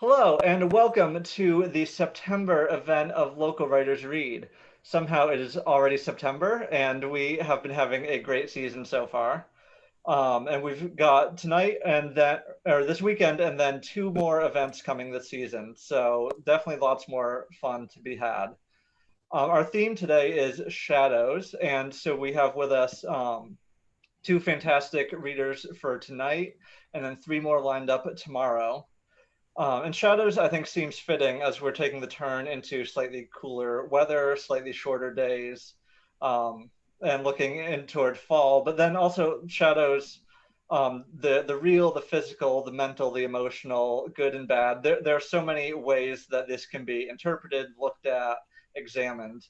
Hello, and welcome to the September event of Local Writers Read. Somehow it is already September, and we have been having a great season so far. And we've got tonight and then, or this weekend, and then two more events coming this season. So definitely lots more fun to be had. Our theme today is shadows, and so we have with us two fantastic readers for tonight, and then three more lined up tomorrow. And shadows, I think, seems fitting as we're taking the turn into slightly cooler weather, slightly shorter days, and looking in toward fall. But then also shadows, the real, the physical, the mental, the emotional, good and bad. There are so many ways that this can be interpreted, looked at, examined.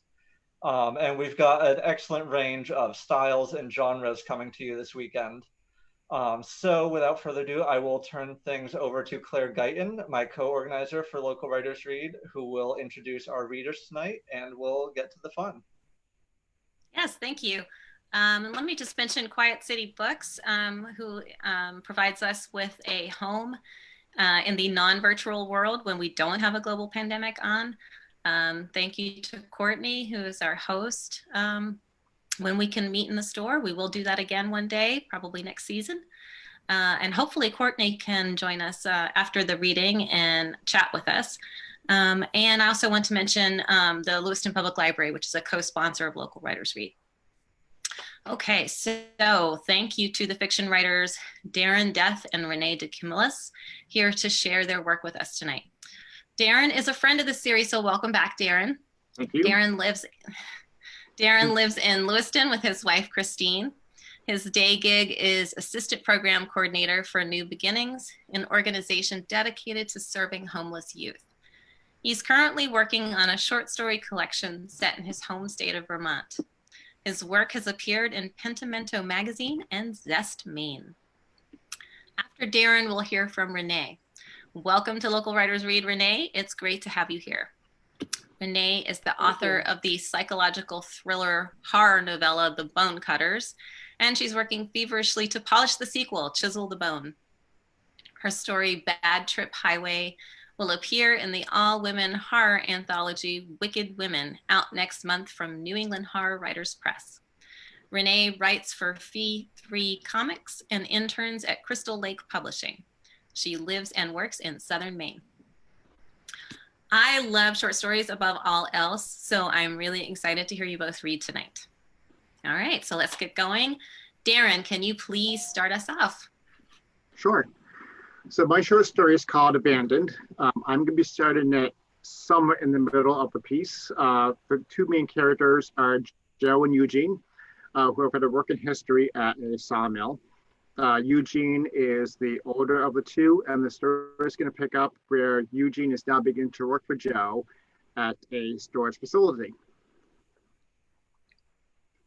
And we've got an excellent range of styles and genres coming to you this weekend. So without further ado, I will turn things over to Claire Guyton, my co-organizer for Local Writers Read, who will introduce our readers tonight, and we'll get to the fun. Yes, thank you. And let me just mention Quiet City Books, who provides us with a home in the non-virtual world when we don't have a global pandemic on. Thank you to Courtney, who is our host. When we can meet in the store, we will do that again one day, probably next season. And hopefully Courtney can join us after the reading and chat with us. And I also want to mention the Lewiston Public Library, which is a co-sponsor of Local Writers Read. Okay, so thank you to the fiction writers Darren, Deth, and Renee DeCamillis here to share their work with us tonight. Darren is a friend of the series, so welcome back, Darren. Thank you. Darren lives in Lewiston with his wife, Christine. His day gig is assistant program coordinator for New Beginnings, an organization dedicated to serving homeless youth. He's currently working on a short story collection set in his home state of Vermont. His work has appeared in Pentimento Magazine and Zest, Maine. After Darren, we'll hear from Renee. Welcome to Local Writers Read, Renee. It's great to have you here. Renee is the author of the psychological thriller horror novella, The Bone Cutters, and she's working feverishly to polish the sequel, Chisel the Bone. Her story, Bad Trip Highway, will appear in the all-women horror anthology, Wicked Women, out next month from New England Horror Writers Press. Renee writes for Fee 3 Comics and interns at Crystal Lake Publishing. She lives and works in Southern Maine. I love short stories above all else, so I'm really excited to hear you both read tonight. All right, so let's get going. Darren, can you please start us off? Sure. So my short story is called Abandoned. I'm going to be starting it somewhere in the middle of the piece. The two main characters are Joe and Eugene, who have had a working history at a sawmill. Eugene is the older of the two, and the story is going to pick up where Eugene is now beginning to work for Joe at a storage facility.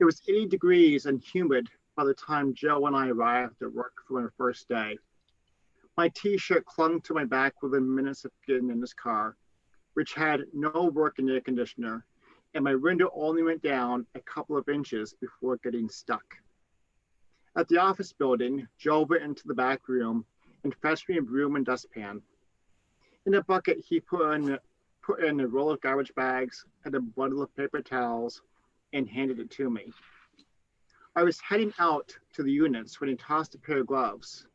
It was 80 degrees and humid by the time Joe and I arrived at work for my first day. My t-shirt clung to my back within minutes of getting in this car, which had no working air conditioner, and my window only went down a couple of inches before getting stuck. At the office building, Joe went into the back room and fetched me a broom and dustpan. In a bucket, he put in a roll of garbage bags and a bundle of paper towels and handed it to me. I was heading out to the units when he tossed a pair of gloves.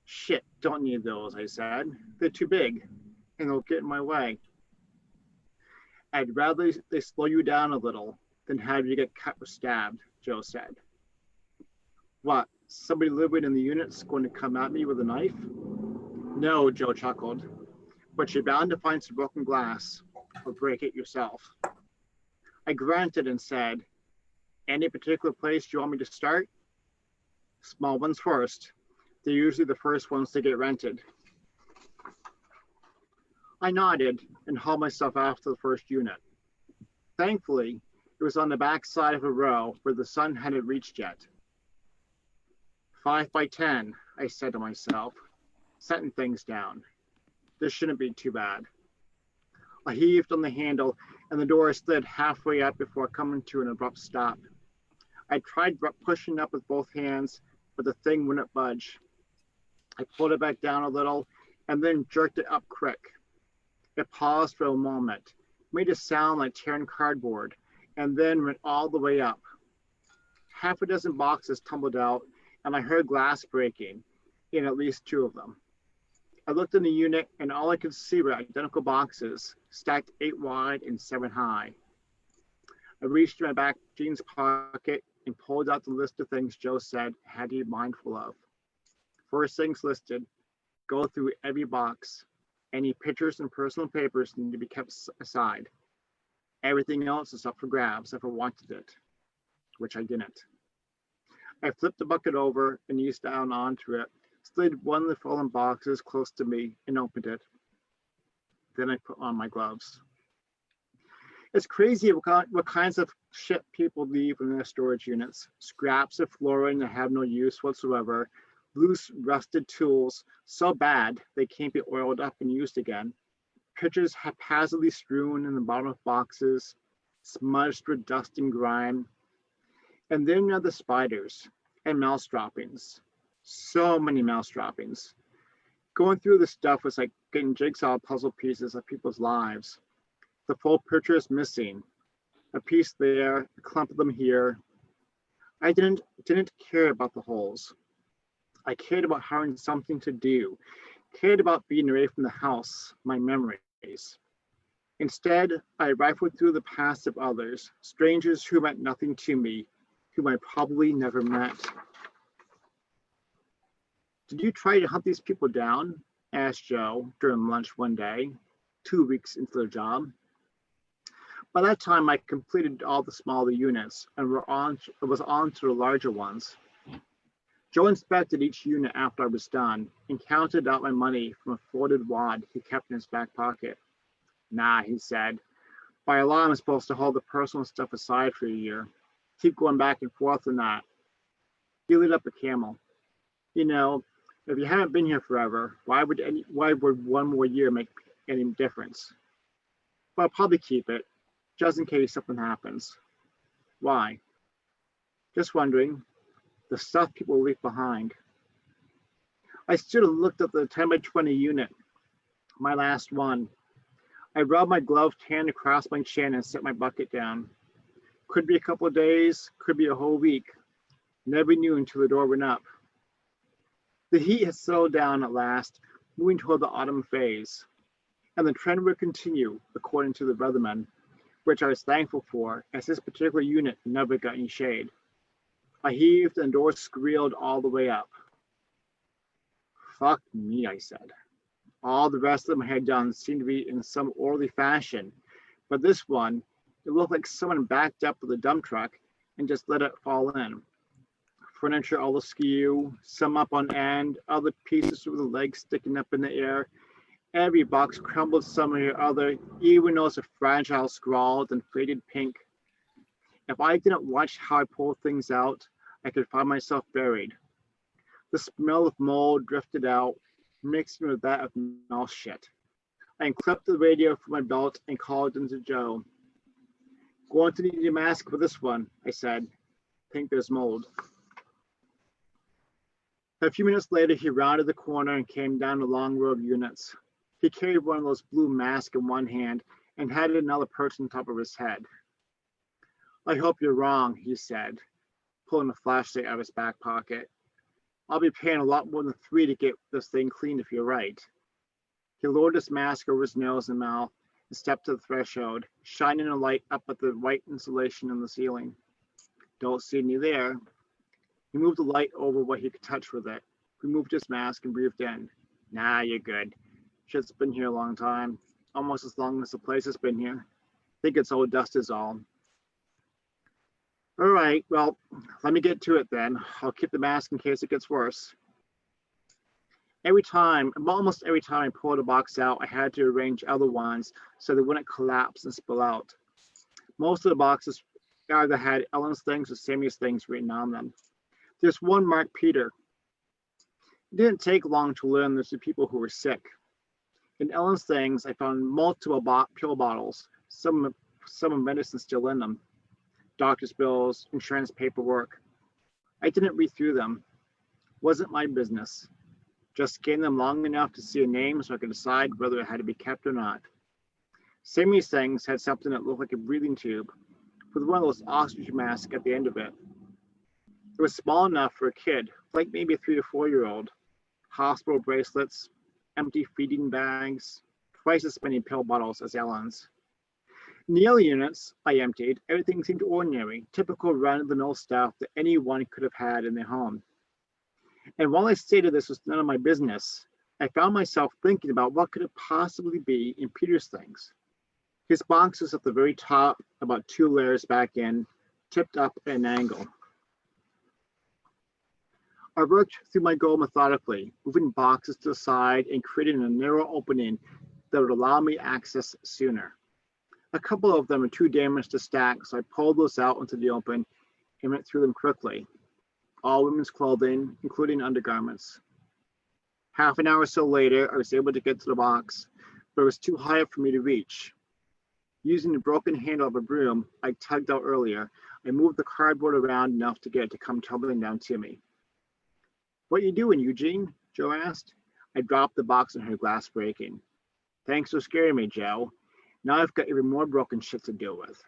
Shit, don't need those, I said. They're too big and they'll get in my way. I'd rather they slow you down a little than have you get cut or stabbed, Joe said. What, somebody living in the unit's going to come at me with a knife? No, Joe chuckled, but you're bound to find some broken glass or break it yourself. I grunted and said, any particular place you want me to start? Small ones first. They're usually the first ones to get rented. I nodded and hauled myself off to the first unit. Thankfully, it was on the back side of a row where the sun hadn't reached yet. 5 by 10, I said to myself, setting things down. This shouldn't be too bad. I heaved on the handle and the door slid halfway up before coming to an abrupt stop. I tried pushing up with both hands, but the thing wouldn't budge. I pulled it back down a little and then jerked it up quick. It paused for a moment, made a sound like tearing cardboard, and then went all the way up. Half a dozen boxes tumbled out, and I heard glass breaking in at least 2 of them. I looked in the unit, and all I could see were identical boxes, stacked 8 wide and 7 high. I reached in my back jeans pocket and pulled out the list of things Joe said I had to be mindful of. First things listed, go through every box. Any pictures and personal papers need to be kept aside. Everything else is up for grabs if I wanted it, which I didn't. I flipped the bucket over and eased down onto it, slid one of the fallen boxes close to me and opened it. Then I put on my gloves. It's crazy what kinds of shit people leave in their storage units. Scraps of flooring that have no use whatsoever, loose, rusted tools, so bad they can't be oiled up and used again. Pictures haphazardly strewn in the bottom of boxes, smudged with dust and grime. And then there are the spiders and mouse droppings. So many mouse droppings. Going through this stuff was like getting jigsaw puzzle pieces of people's lives. The full picture is missing. A piece there, a clump of them here. I didn't care about the holes. I cared about having something to do, cared about being away from the house, my memories. Instead, I rifled through the past of others, strangers who meant nothing to me, whom I probably never met. Did you try to hunt these people down? Asked Joe during lunch one day, 2 weeks into the job. By that time, I completed all the smaller units and was on to the larger ones. Joe inspected each unit after I was done and counted out my money from a folded wad he kept in his back pocket. Nah, he said. By law, I'm supposed to hold the personal stuff aside for a year. Keep going back and forth on that. He lit up a Camel. You know, if you haven't been here forever, why would 1 more year make any difference? But I'll probably keep it, just in case something happens. Why? Just wondering. The stuff people leave behind. I stood and looked at the 10 by 20 unit, my last one. I rubbed my gloved hand across my chin and set my bucket down. Could be a couple of days, could be a whole week. Never knew until the door went up. The heat had settled down at last, moving toward the autumn phase. And the trend would continue, according to the weatherman, which I was thankful for, as this particular unit never got any shade. I heaved and the door squealed all the way up. Fuck me, I said. All the rest of them I had done seemed to be in some orderly fashion, but this one, it looked like someone backed up with a dump truck and just let it fall in. Furniture all askew, some up on end, other pieces with the legs sticking up in the air. Every box crumbled some or other, even those of fragile scrawled and faded pink. If I didn't watch how I pulled things out, I could find myself buried. The smell of mold drifted out, mixing with that of mouse shit. I unclipped the radio from my belt and called into Joe. Going to need a mask for this one, I said. Think there's mold. A few minutes later, he rounded the corner and came down the long row of units. He carried one of those blue masks in one hand and had another perched on top of his head. I hope you're wrong, he said, pulling a flashlight out of his back pocket. I'll be paying a lot more than 3 to get this thing cleaned if you're right. He lowered his mask over his nose and mouth and stepped to the threshold, shining a light up at the white insulation in the ceiling. Don't see me there. He moved the light over what he could touch with it, removed his mask and breathed in. Nah, you're good. Shit's been here a long time, almost as long as the place has been here. Think it's old dust is all. All right, well, let me get to it then. I'll keep the mask in case it gets worse. Almost every time I pulled a box out, I had to arrange other ones so they wouldn't collapse and spill out. Most of the boxes either had Ellen's things or Sammy's things written on them. There's one marked Peter. It didn't take long to learn there's the people who were sick. In Ellen's things, I found multiple pill bottles, some of medicine still in them. Doctor's bills, insurance paperwork. I didn't read through them. Wasn't my business. Just scanned them long enough to see a name so I could decide whether it had to be kept or not. Sammy's things had something that looked like a breathing tube, with one of those oxygen masks at the end of it. It was small enough for a kid, like maybe a 3 to 4-year-old. Hospital bracelets, empty feeding bags, twice as many pill bottles as Ellen's. In the other units I emptied, everything seemed ordinary, typical run-of-the-mill stuff that anyone could have had in their home. And while I stated this was none of my business, I found myself thinking about what could it possibly be in Peter's things. His box was at the very top, about 2 layers back in, tipped up at an angle. I worked through my goal methodically, moving boxes to the side and creating a narrow opening that would allow me access sooner. A couple of them were too damaged to stack, so I pulled those out into the open and went through them quickly. All women's clothing, including undergarments. Half an hour or so later, I was able to get to the box, but it was too high up for me to reach. Using the broken handle of a broom I tugged out earlier, I moved the cardboard around enough to get it to come tumbling down to me. "What you doing, Eugene?" Joe asked. I dropped the box and heard glass breaking. "Thanks for scaring me, Joe. Now I've got even more broken shit to deal with."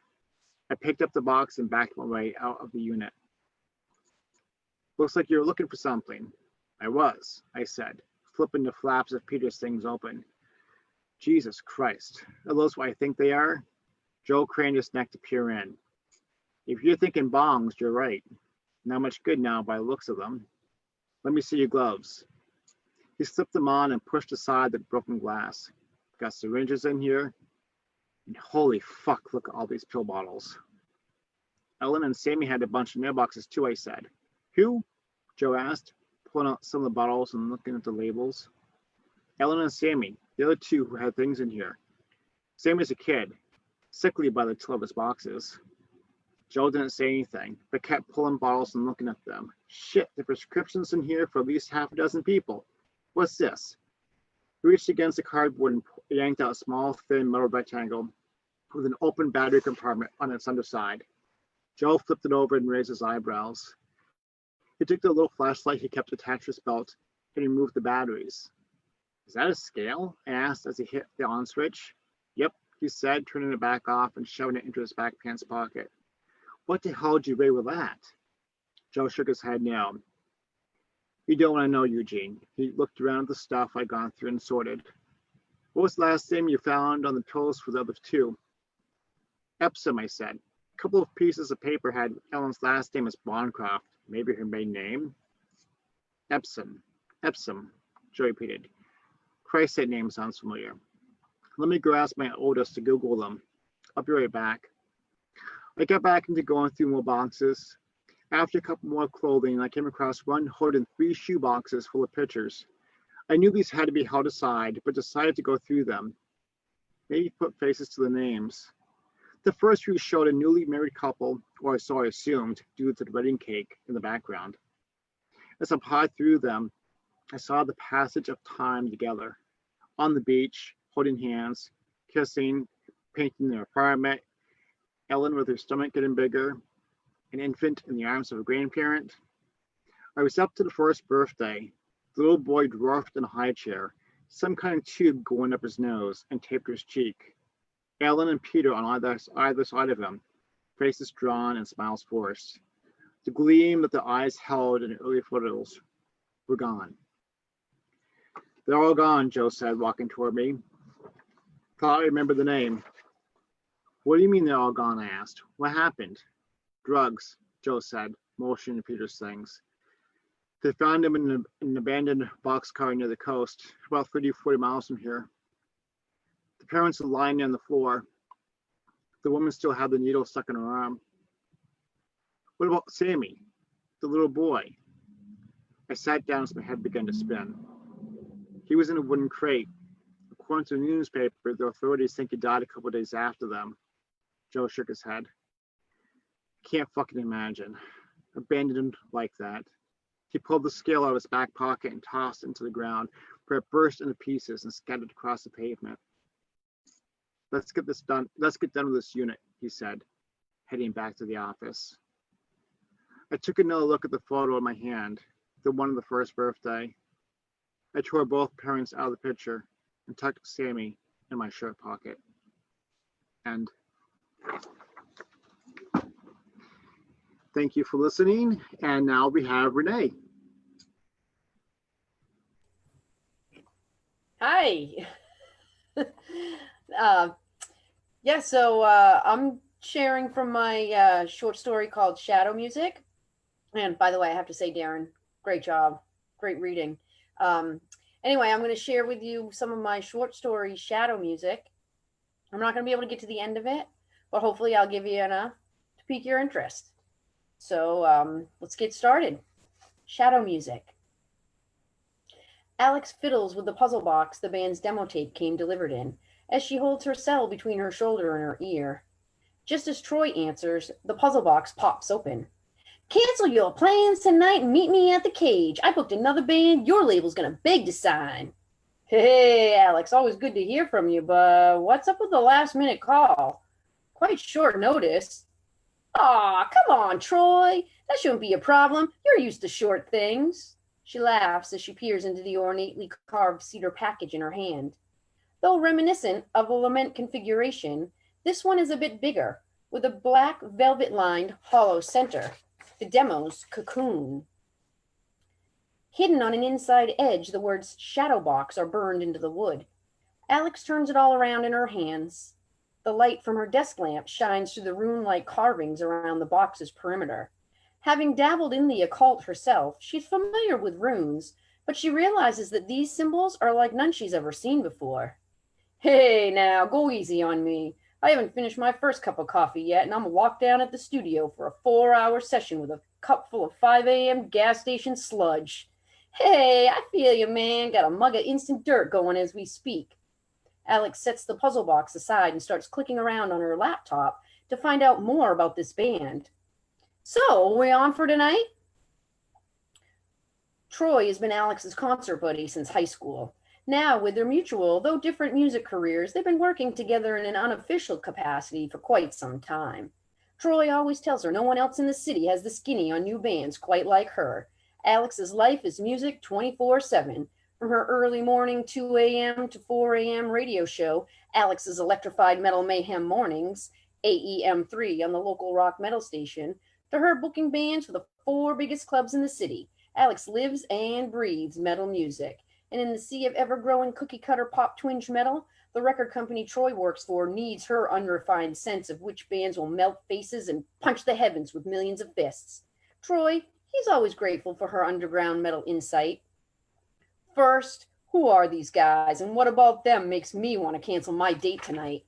I picked up the box and backed my way out of the unit. "Looks like you're looking for something." "I was," I said, flipping the flaps of Peter's things open. "Jesus Christ, are those what I think they are?" Joe craned his neck to peer in. "If you're thinking bongs, you're right. Not much good now by the looks of them. Let me see your gloves." He slipped them on and pushed aside the broken glass. "Got syringes in here. And holy fuck, look at all these pill bottles." "Ellen and Sammy had a bunch in their boxes too," I said. "Who?" Joe asked, pulling out some of the bottles and looking at the labels. "Ellen and Sammy, the other two who had things in here. Sammy's a kid, sickly by the till of his boxes." Joe didn't say anything, but kept pulling bottles and looking at them. "Shit, the prescription's in here for at least half a dozen people. What's this?" He reached against the cardboard and yanked out a small, thin metal rectangle with an open battery compartment on its underside. Joe flipped it over and raised his eyebrows. He took the little flashlight he kept attached to his belt and removed the batteries. "Is that a scale?" I asked as he hit the on switch. "Yep," he said, turning it back off and shoving it into his back pants pocket. "What the hell did you weigh with that?" Joe shook his head no. "You don't want to know, Eugene." He looked around at the stuff I'd gone through and sorted. "What was the last name you found on the pills for the other two?" "Epsom," I said. A couple of pieces of paper had Ellen's last name as Bondcroft. Maybe her maiden name? "Epsom. Epsom," Joe repeated. "Christ, that name sounds familiar. Let me go ask my oldest to Google them. I'll be right back." I got back into going through more boxes. After a couple more clothing, I came across one holding 3 shoe boxes full of pictures. I knew these had to be held aside, but decided to go through them. Maybe put faces to the names. The first few showed a newly married couple, or so I assumed, due to the wedding cake in the background. As I pawed through them, I saw the passage of time together. On the beach, holding hands, kissing, painting their apartment, Ellen with her stomach getting bigger, an infant in the arms of a grandparent. I was up to the first birthday. The little boy dwarfed in a high chair, some kind of tube going up his nose and taped to his cheek. Ellen and Peter on either side of him, faces drawn and smiles forced. The gleam that the eyes held in the early photos were gone. "They're all gone," Joe said, walking toward me. "Thought I remembered the name." "What do you mean they're all gone?" I asked. "What happened?" "Drugs," Joe said, motioning to Peter's things. "They found him in an abandoned boxcar near the coast, about 30-40 miles from here. The parents were lying on the floor. The woman still had the needle stuck in her arm." "What about Sammy, the little boy?" I sat down as my head began to spin. "He was in a wooden crate. According to the newspaper, the authorities think he died a couple days after them." Joe shook his head. "Can't fucking imagine. Abandoned like that." He pulled the scale out of his back pocket and tossed it into the ground, where it burst into pieces and scattered across the pavement. Let's get done with this unit," he said, heading back to the office. I took another look at the photo in my hand, the one of the first birthday. I tore both parents out of the picture and tucked Sammy in my shirt pocket. And thank you for listening. And now we have Renee. Hi. So I'm sharing from my short story called Shadow Music. And by the way, I have to say, Darren, great job. Great reading. Anyway, I'm going to share with you some of my short story, Shadow Music. I'm not going to be able to get to the end of it, but hopefully I'll give you enough to pique your interest. So let's get started. Shadow Music. Alex fiddles with the puzzle box the band's demo tape came delivered in, as she holds her cell between her shoulder and her ear. Just as Troy answers, the puzzle box pops open. Cancel your plans tonight and meet me at the cage. I booked another band your label's gonna beg to sign. Hey, Alex, always good to hear from you, but what's up with the last minute call? Quite short notice. Aw, come on, Troy. That shouldn't be a problem. You're used to short things. She laughs as she peers into the ornately carved cedar package in her hand. Though reminiscent of a lament configuration, this one is a bit bigger, with a black velvet-lined hollow center, the demo's cocoon. Hidden on an inside edge, the words shadow box are burned into the wood. Alex turns it all around in her hands. The light from her desk lamp shines through the rune-like carvings around the box's perimeter. Having dabbled in the occult herself, she's familiar with runes, but she realizes that these symbols are like none she's ever seen before. Hey, now, go easy on me. I haven't finished my first cup of coffee yet, and I'm locked down at the studio for a 4-hour session with a cup full of 5 a.m. gas station sludge. Hey, I feel you, man. Got a mug of instant dirt going as we speak. Alex sets the puzzle box aside and starts clicking around on her laptop to find out more about this band. So, we on for tonight? Troy has been Alex's concert buddy since high school. Now, with their mutual, though different music careers, they've been working together in an unofficial capacity for quite some time. Troy always tells her no one else in the city has the skinny on new bands quite like her. Alex's life is music 24/7. From her early morning 2 a.m. to 4 a.m. radio show, Alex's Electrified Metal Mayhem Mornings, AEM3 on the local rock metal station, to her booking bands for the 4 biggest clubs in the city. Alex lives and breathes metal music. And in the sea of ever-growing cookie-cutter pop twinge metal, the record company Troy works for needs her unrefined sense of which bands will melt faces and punch the heavens with millions of fists. Troy, he's always grateful for her underground metal insight. First, who are these guys, and what about them makes me want to cancel my date tonight?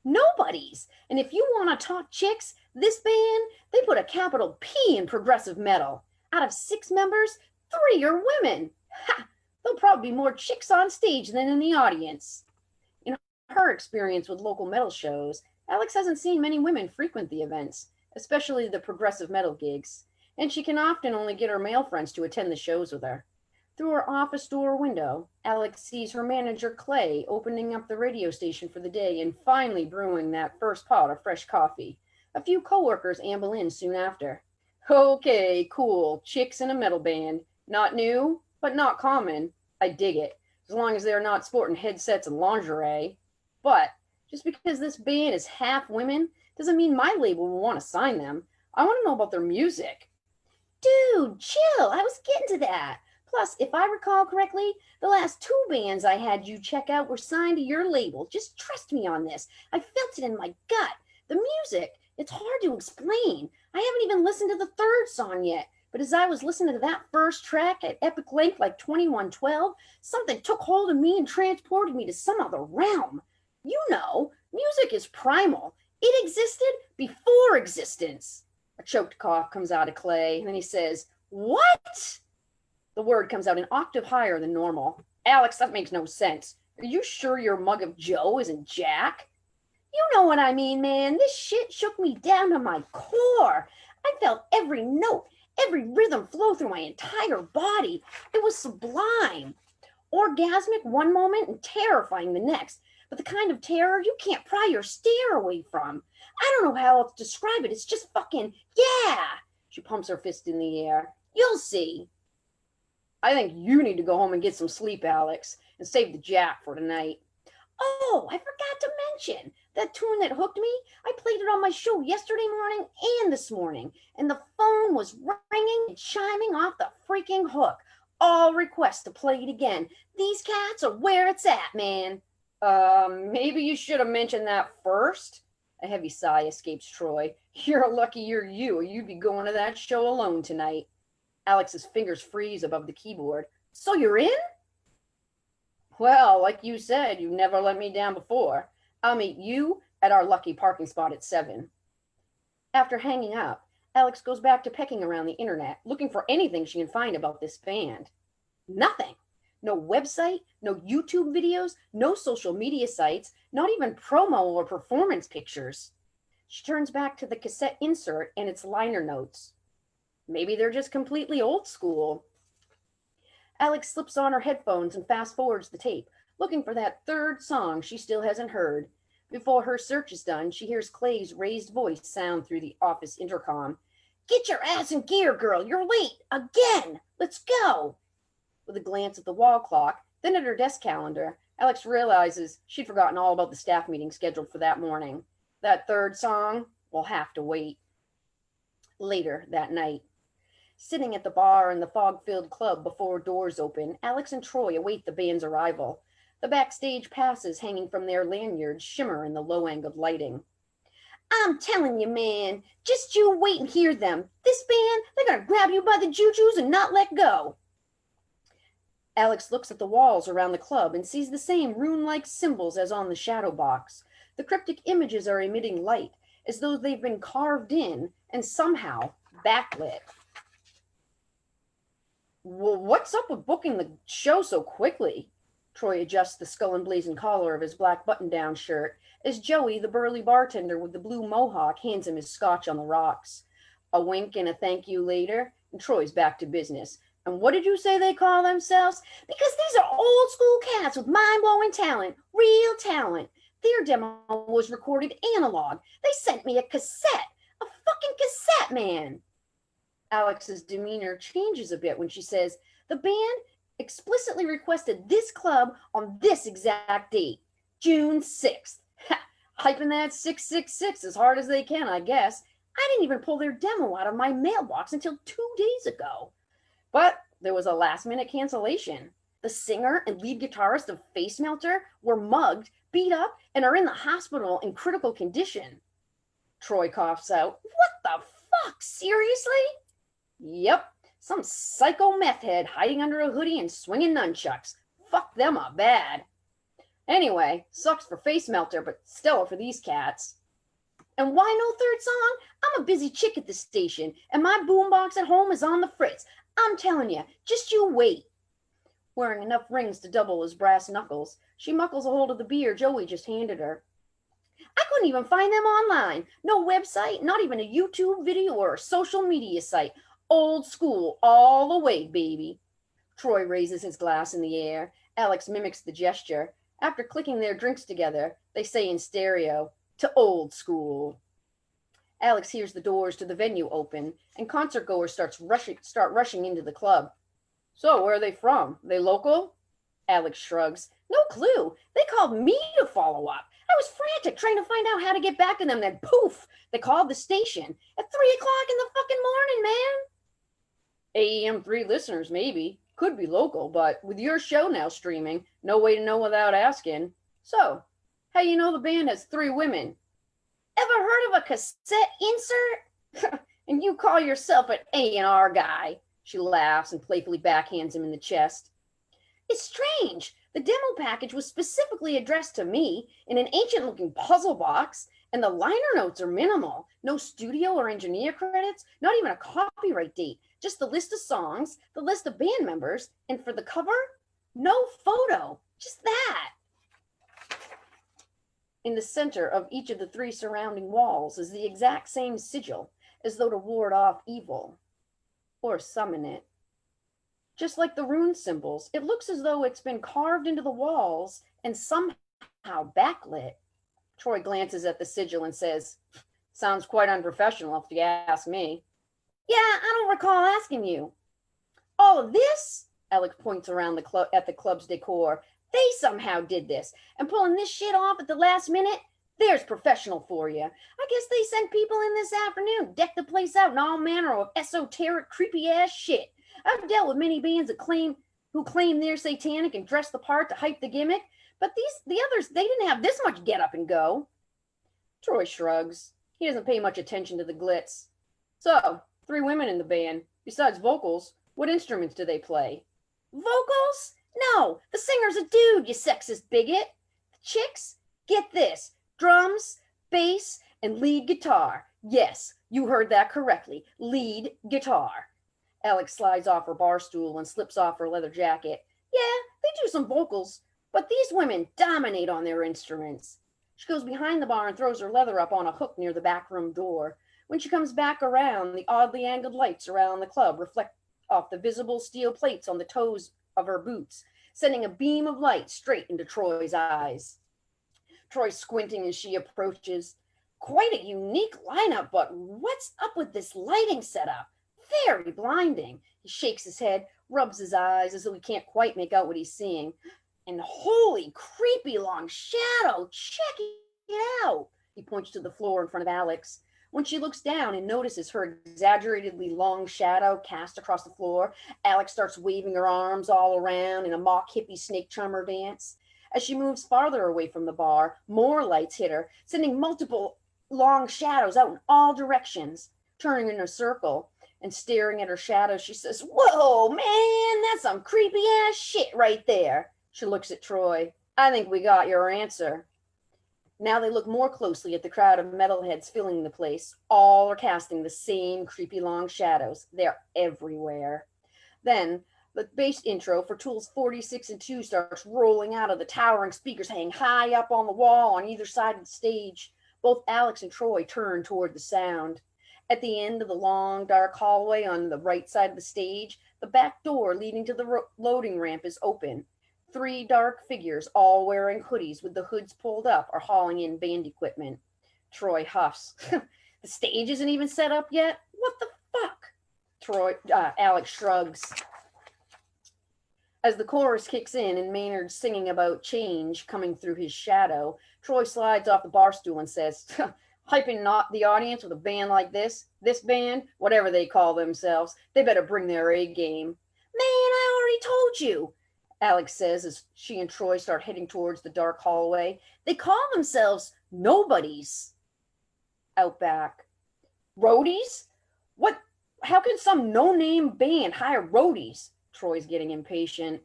Nobody's. And if you want to talk chicks, this band, they put a capital P in progressive metal. Out of 6 members, 3 are women. Ha! There'll probably be more chicks on stage than in the audience. In her experience with local metal shows, Alex hasn't seen many women frequent the events, especially the progressive metal gigs, and she can often only get her male friends to attend the shows with her. Through her office door window, Alex sees her manager, Clay, opening up the radio station for the day and finally brewing that first pot of fresh coffee. A few coworkers amble in soon after. Okay, cool. Chicks in a metal band. Not new, but not common. I dig it, as long as they're not sporting headsets and lingerie. But just because this band is half women doesn't mean my label will want to sign them. I want to know about their music. Dude, chill. I was getting to that. Plus, if I recall correctly, the last 2 bands I had you check out were signed to your label. Just trust me on this. I felt it in my gut. The music, it's hard to explain. I haven't even listened to the 3rd song yet. But as I was listening to that first track at epic length like 2112, something took hold of me and transported me to some other realm. You know, music is primal. It existed before existence. A choked cough comes out of Clay, and then he says, "What?" The word comes out an octave higher than normal. Alex, that makes no sense. Are you sure your mug of Joe isn't Jack? You know what I mean, man. This shit shook me down to my core. I felt every note, every rhythm flow through my entire body. It was sublime. Orgasmic one moment and terrifying the next. But the kind of terror you can't pry your stare away from. I don't know how else to describe it. It's just fucking, yeah. She pumps her fist in the air. You'll see. I think you need to go home and get some sleep, Alex, and save the jack for tonight. Oh, I forgot to mention that tune that hooked me. I played it on my show yesterday morning and this morning, and the phone was ringing and chiming off the freaking hook. All requests to play it again. These cats are where it's at, man. Maybe you should have mentioned that first. A heavy sigh escapes Troy. You're lucky you're you, or you'd be going to that show alone tonight. Alex's fingers freeze above the keyboard. So you're in? Well, like you said, you've never let me down before. I'll meet you at our lucky parking spot at 7. After hanging up, Alex goes back to pecking around the internet, looking for anything she can find about this band. Nothing. No website, no YouTube videos, no social media sites, not even promo or performance pictures. She turns back to the cassette insert and its liner notes. Maybe they're just completely old school. Alex slips on her headphones and fast forwards the tape, looking for that third song she still hasn't heard. Before her search is done, she hears Clay's raised voice sound through the office intercom. Get your ass in gear, girl. You're late. Again. Let's go. With a glance at the wall clock, then at her desk calendar, Alex realizes she'd forgotten all about the staff meeting scheduled for that morning. That third song will have to wait. Later that night, sitting at the bar in the fog-filled club before doors open, Alex and Troy await the band's arrival. The backstage passes hanging from their lanyards shimmer in the low-angled lighting. I'm telling you, man, just you wait and hear them. This band, they're gonna grab you by the jujus and not let go. Alex looks at the walls around the club and sees the same rune-like symbols as on the shadow box. The cryptic images are emitting light, as though they've been carved in and somehow backlit. Well, what's up with booking the show so quickly? Troy adjusts the skull and blazing collar of his black button-down shirt as Joey, the burly bartender with the blue mohawk, hands him his scotch on the rocks. A wink and a thank you later, and Troy's back to business. And what did you say they call themselves? Because these are old school cats with mind-blowing talent, real talent. Their demo was recorded analog. They sent me a cassette, a fucking cassette, man. Alex's demeanor changes a bit when she says, the band explicitly requested this club on this exact date, June 6th. Hyping that 666 as hard as they can, I guess. I didn't even pull their demo out of my mailbox until 2 days ago. But there was a last-minute cancellation. The singer and lead guitarist of Face Melter were mugged, beat up, and are in the hospital in critical condition. Troy coughs out, what the fuck, seriously? Yep, some psycho meth head hiding under a hoodie and swinging nunchucks. Fuck them up bad. Anyway, sucks for Face Melter, but stellar for these cats. And why no third song? I'm a busy chick at the station, and my boombox at home is on the fritz. I'm telling you, just you wait. Wearing enough rings to double his brass knuckles, she muckles a hold of the beer Joey just handed her. I couldn't even find them online. No website, not even a YouTube video or a social media site. Old school all the way, baby. Troy raises his glass in the air. Alex mimics the gesture. After clicking their drinks together, they say in stereo, to old school. Alex hears the doors to the venue open, and concertgoers start rushing into the club. So, where are they from? They local? Alex shrugs. No clue. They called me to follow up. I was frantic trying to find out how to get back to them, then poof, they called the station at 3 o'clock in the fucking morning, man. AEM3 listeners, maybe. Could be local, but with your show now streaming, no way to know without asking. So, how you know the band has 3 women? Ever heard of a cassette insert? And you call yourself an A&R guy. She laughs and playfully backhands him in the chest. It's strange. The demo package was specifically addressed to me in an ancient-looking puzzle box, and the liner notes are minimal. No studio or engineer credits, not even a copyright date. Just the list of songs, the list of band members, and for the cover, no photo. Just that. In the center of each of the 3 surrounding walls is the exact same sigil, as though to ward off evil. Or summon it. Just like the rune symbols, it looks as though it's been carved into the walls and somehow backlit. Troy glances at the sigil and says, sounds quite unprofessional if you ask me. Yeah, I don't recall asking you. All of this? Alex points around the club at the club's decor. They somehow did this. And pulling this shit off at the last minute, there's professional for you. I guess they sent people in this afternoon, decked the place out in all manner of esoteric, creepy-ass shit. I've dealt with many bands who claim they're satanic and dress the part to hype the gimmick, but the others, they didn't have this much get up and go. Troy shrugs. He doesn't pay much attention to the glitz. So, 3 women in the band. Besides vocals, what instruments do they play? Vocals? No, the singer's a dude, you sexist bigot. The chicks? Get this. Drums, bass, and lead guitar. Yes, you heard that correctly. Lead guitar. Alex slides off her bar stool and slips off her leather jacket. Yeah, they do some vocals, but these women dominate on their instruments. She goes behind the bar and throws her leather up on a hook near the back room door. When she comes back around, the oddly angled lights around the club reflect off the visible steel plates on the toes of her boots, sending a beam of light straight into Troy's eyes. Troy's squinting as she approaches. Quite a unique lineup, but what's up with this lighting setup? Very blinding. He shakes his head, rubs his eyes as though he can't quite make out what he's seeing. And holy creepy long shadow, check it out. He points to the floor in front of Alex. When she looks down and notices her exaggeratedly long shadow cast across the floor, Alex starts waving her arms all around in a mock hippie snake charmer dance. As she moves farther away from the bar, more lights hit her, sending multiple long shadows out in all directions. Turning in a circle and staring at her shadow, she says, "Whoa, man, that's some creepy ass shit right there." She looks at Troy. "I think we got your answer." Now they look more closely at the crowd of metalheads filling the place. All are casting the same creepy long shadows. They're everywhere. Then the bass intro for Tools 46 and 2 starts rolling out of the towering speakers hanging high up on the wall on either side of the stage. Both Alex and Troy turn toward the sound. At the end of the long, dark hallway on the right side of the stage, the back door leading to the loading ramp is open. 3 dark figures, all wearing hoodies with the hoods pulled up, are hauling in band equipment. Troy huffs. The stage isn't even set up yet? What the fuck? Alex shrugs. As the chorus kicks in and Maynard's singing about change coming through his shadow, Troy slides off the bar stool and says, "Hyping not the audience with a band like this band, whatever they call themselves, they better bring their A game." "Man, I already told you," Alex says as she and Troy start heading towards the dark hallway. "They call themselves nobodies." Out back. "Roadies? What? How can some no-name band hire roadies?" Troy's getting impatient.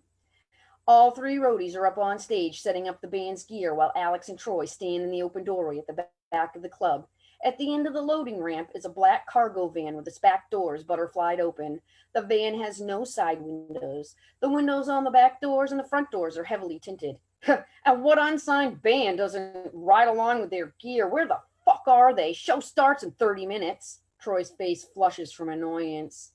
All 3 roadies are up on stage setting up the band's gear while Alex and Troy stand in the open doorway at the back of the club. At the end of the loading ramp is a black cargo van with its back doors butterflied open. The van has no side windows. The windows on the back doors and the front doors are heavily tinted. And what unsigned band doesn't ride along with their gear? Where the fuck are they? Show starts in 30 minutes. Troy's face flushes from annoyance.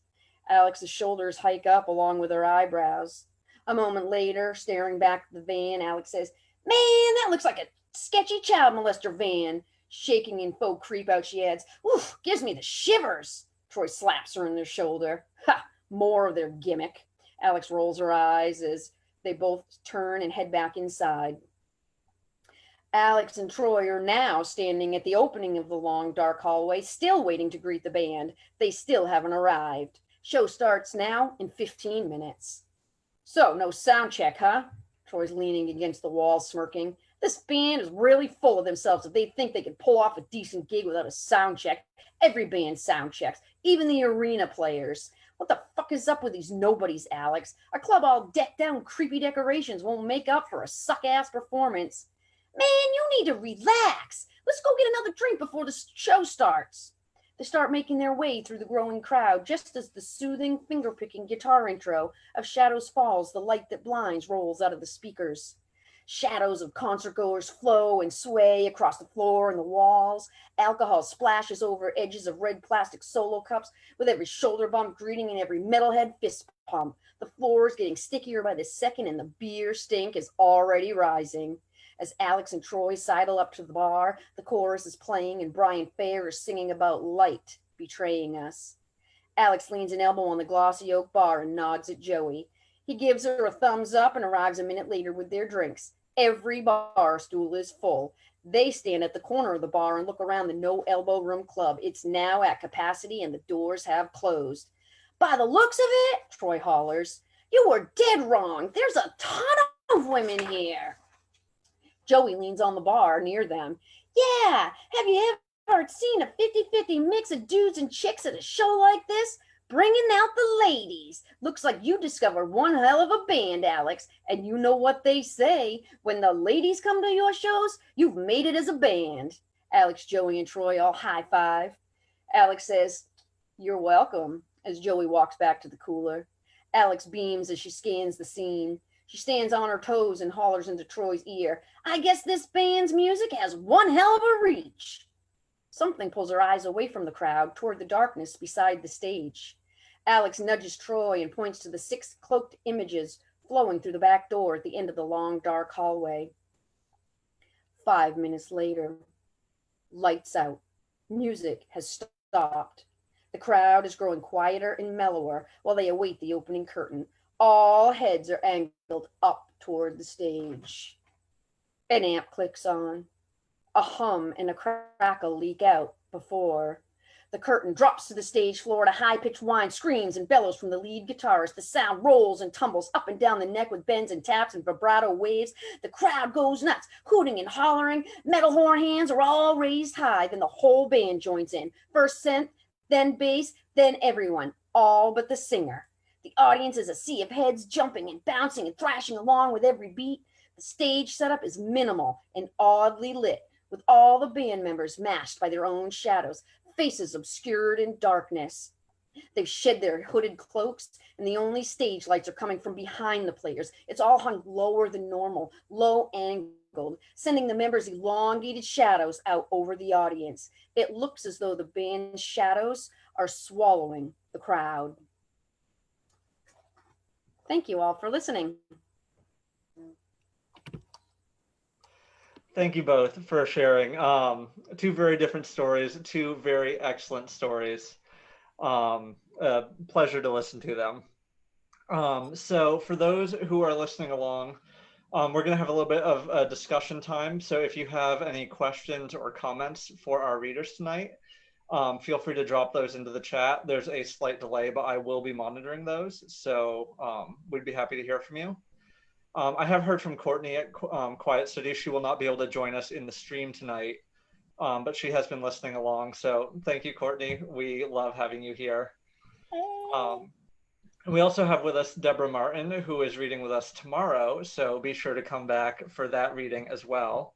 Alex's shoulders hike up along with her eyebrows. A moment later, staring back at the van, Alex says, "Man, that looks like a sketchy child molester van." Shaking in faux creep out, she adds, "Oof, gives me the shivers." Troy slaps her on the shoulder. Ha, more of their gimmick. Alex rolls her eyes as they both turn and head back inside. Alex and Troy are now standing at the opening of the long, dark hallway, still waiting to greet the band. They still haven't arrived. Show starts now in 15 minutes. "So, no sound check, huh?" Troy's leaning against the wall, smirking. "This band is really full of themselves if they think they can pull off a decent gig without a sound check. Every band sound checks, even the arena players. What the fuck is up with these nobodies, Alex? A club all decked out in creepy decorations won't make up for a suck-ass performance." "Man, you need to relax. Let's go get another drink before the show starts." They start making their way through the growing crowd just as the soothing, finger-picking guitar intro of Shadows Falls, the Light That Blinds rolls out of the speakers. Shadows of concertgoers flow and sway across the floor and the walls. Alcohol splashes over edges of red plastic solo cups with every shoulder bump greeting and every metalhead fist pump. The floor is getting stickier by the second and the beer stink is already rising. As Alex and Troy sidle up to the bar, the chorus is playing and Brian Fair is singing about light betraying us. Alex leans an elbow on the glossy oak bar and nods at Joey. He gives her a thumbs up and arrives a minute later with their drinks. Every bar stool is full. They stand at the corner of the bar and look around the No Elbow Room Club. It's now at capacity and the doors have closed. By the looks of it, Troy hollers, you were dead wrong. There's a ton of women here. Joey leans on the bar near them. Yeah, have you ever seen a 50-50 mix of dudes and chicks at a show like this? Bringing out the ladies. Looks like you discovered one hell of a band, Alex. And you know what they say. When the ladies come to your shows, you've made it as a band. Alex, Joey, and Troy all high five. Alex says, you're welcome, as Joey walks back to the cooler. Alex beams as she scans the scene. She stands on her toes and hollers into Troy's ear. I guess this band's music has one hell of a reach. Something pulls her eyes away from the crowd toward the darkness beside the stage. Alex nudges Troy and points to the 6 cloaked images flowing through the back door at the end of the long, dark hallway. 5 minutes later, lights out. Music has stopped. The crowd is growing quieter and mellower while they await the opening curtain. All heads are angled up toward the stage. An amp clicks on. A hum and a crackle leak out before the curtain drops to the stage floor. A high-pitched whine screams and bellows from the lead guitarist. The sound rolls and tumbles up and down the neck with bends and taps and vibrato waves. The crowd goes nuts, hooting and hollering. Metal horn hands are all raised high. Then the whole band joins in. First synth, then bass, then everyone, all but the singer. The audience is a sea of heads jumping and bouncing and thrashing along with every beat. The stage setup is minimal and oddly lit, with all the band members masked by their own shadows, faces obscured in darkness. They've shed their hooded cloaks, and the only stage lights are coming from behind the players. It's all hung lower than normal, low angled, sending the members' elongated shadows out over the audience. It looks as though the band's shadows are swallowing the crowd. Thank you all for listening. Thank you both for sharing. 2 very different stories, 2 very excellent stories. Pleasure to listen to them. So for those who are listening along, we're going to have a little bit of a discussion time. So if you have any questions or comments for our readers tonight, feel free to drop those into the chat. There's a slight delay, but I will be monitoring those. So we'd be happy to hear from you. I have heard from Courtney at Quiet City. She will not be able to join us in the stream tonight, but she has been listening along. So thank you, Courtney. We love having you here. We also have with us Deborah Martin, who is reading with us tomorrow. So be sure to come back for that reading as well.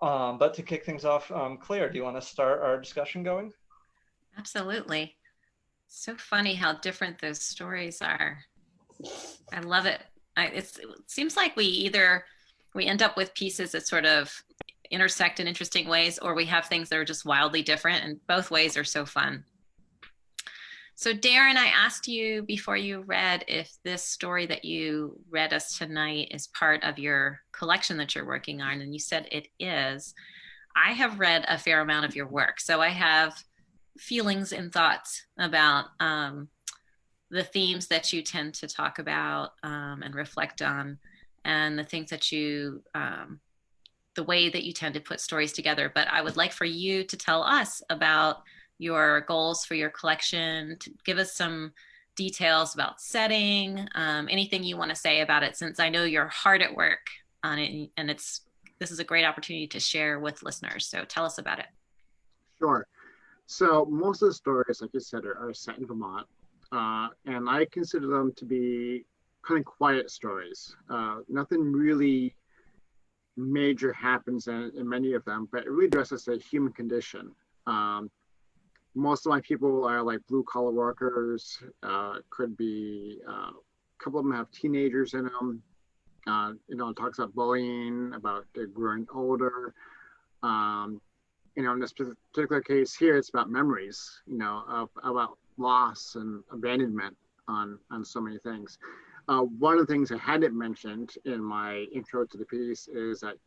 But to kick things off, Claire, do you want to start our discussion going? Absolutely. So funny how different those stories are. I love it. It seems like we end up with pieces that sort of intersect in interesting ways, or we have things that are just wildly different, and both ways are so fun. So Darren, I asked you before you read if this story that you read us tonight is part of your collection that you're working on, and you said it is. I have read a fair amount of your work, so I have feelings and thoughts about the themes that you tend to talk about and reflect on, and the things that you, the way that you tend to put stories together. But I would like for you to tell us about your goals for your collection, to give us some details about setting, anything you want to say about it, since I know you're hard at work on it, and this is a great opportunity to share with listeners. So tell us about it. Sure. So most of the stories, like you said, are set in Vermont. And I consider them to be kind of quiet stories. Nothing really major happens in many of them, but it really addresses the human condition. Most of my people are like blue collar workers, could be, a couple of them have teenagers in them. It talks about bullying, about they're growing older. In this particular case here, it's about memories, about loss and abandonment on so many things. One of the things I hadn't mentioned in my intro to the piece is that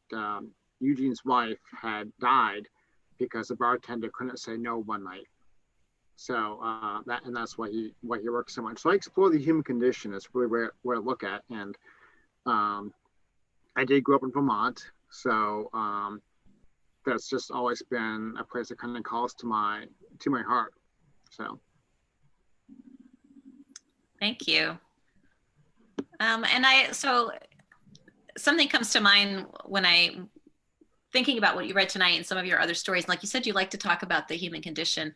Eugene's wife had died because the bartender couldn't say no one night. So that's why he works so much. So I explore the human condition. Is really where I look at. And I did grow up in Vermont, so that's just always been a place that kind of calls to my heart. So thank you. So something comes to mind when I thinking about what you read tonight and some of your other stories. Like you said, you like to talk about the human condition.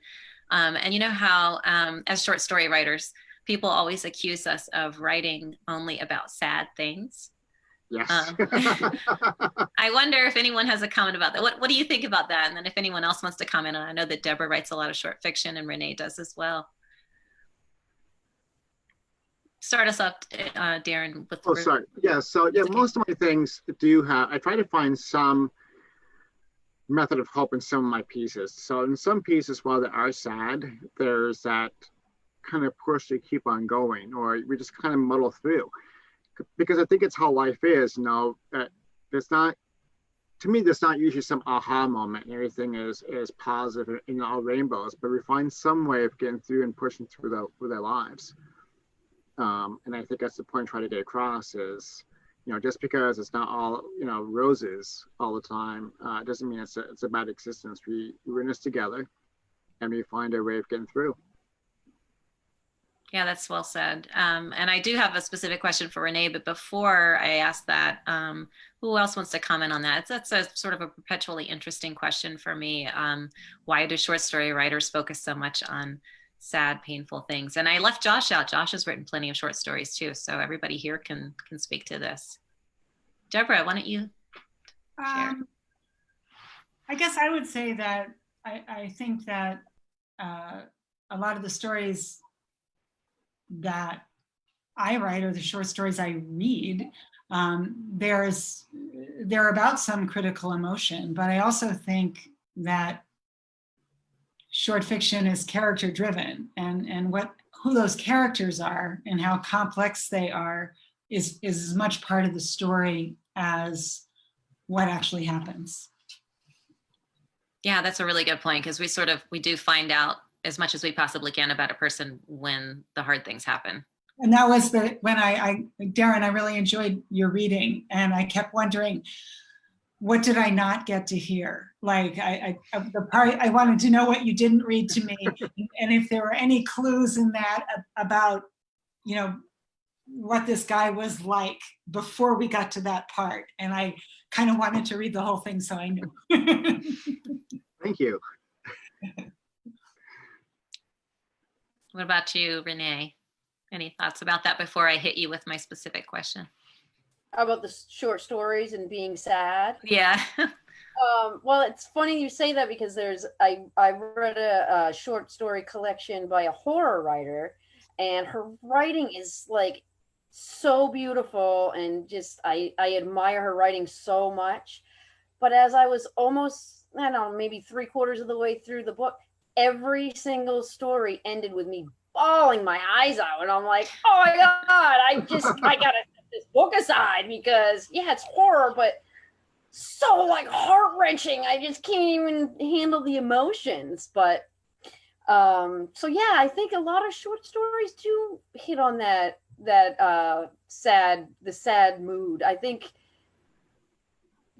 And you know how, as short story writers, people always accuse us of writing only about sad things. yes. I wonder if anyone has a comment about that. What do you think about that? And then if anyone else wants to comment on, I know that Deborah writes a lot of short fiction and Renee does as well. Start us up, Darren. With sorry. Yeah. So yeah, okay. Most of my things do have. I try to find some method of hope in some of my pieces. So in some pieces, while they are sad, there's that kind of push to keep on going, or we just kind of muddle through. Because I think it's how life is. There's not. To me, there's not usually some aha moment and everything is positive and all rainbows, but we find some way of getting through and pushing through their lives. And I think that's the point I'm trying to get across is, just because it's not all, roses all the time, doesn't mean it's a bad existence. We're in this together and we find a way of getting through. Yeah, that's well said. And I do have a specific question for Renee, but before I ask that, who else wants to comment on that? That's a sort of a perpetually interesting question for me. Why do short story writers focus so much on sad, painful things? And I left Josh out. Josh has written plenty of short stories too, so everybody here can speak to this. Deborah, why don't you share? I guess I would say that I think that a lot of the stories that I write or the short stories I read, they're about some critical emotion, but I also think that short fiction is character driven, and who those characters are and how complex they are is as much part of the story as what actually happens. Yeah, that's a really good point, because we do find out as much as we possibly can about a person when the hard things happen. And that was when Darren, I really enjoyed your reading, and I kept wondering, what did I not get to hear? Like the part I wanted to know what you didn't read to me, and if there were any clues in that about, what this guy was like before we got to that part. And I kind of wanted to read the whole thing, so I knew. Thank you. What about you, Renee? Any thoughts about that before I hit you with my specific question? How about the short stories and being sad? Yeah. Well, it's funny you say that, because I read a short story collection by a horror writer, and her writing is like so beautiful, and just I admire her writing so much. But as I was almost, I don't know, maybe 3/4 of the way through the book, every single story ended with me bawling my eyes out, and I'm like, oh my god, I gotta set this book aside, because yeah, it's horror, but so like heart-wrenching. I just can't even handle the emotions. But so yeah, I think a lot of short stories do hit on that sad mood. I think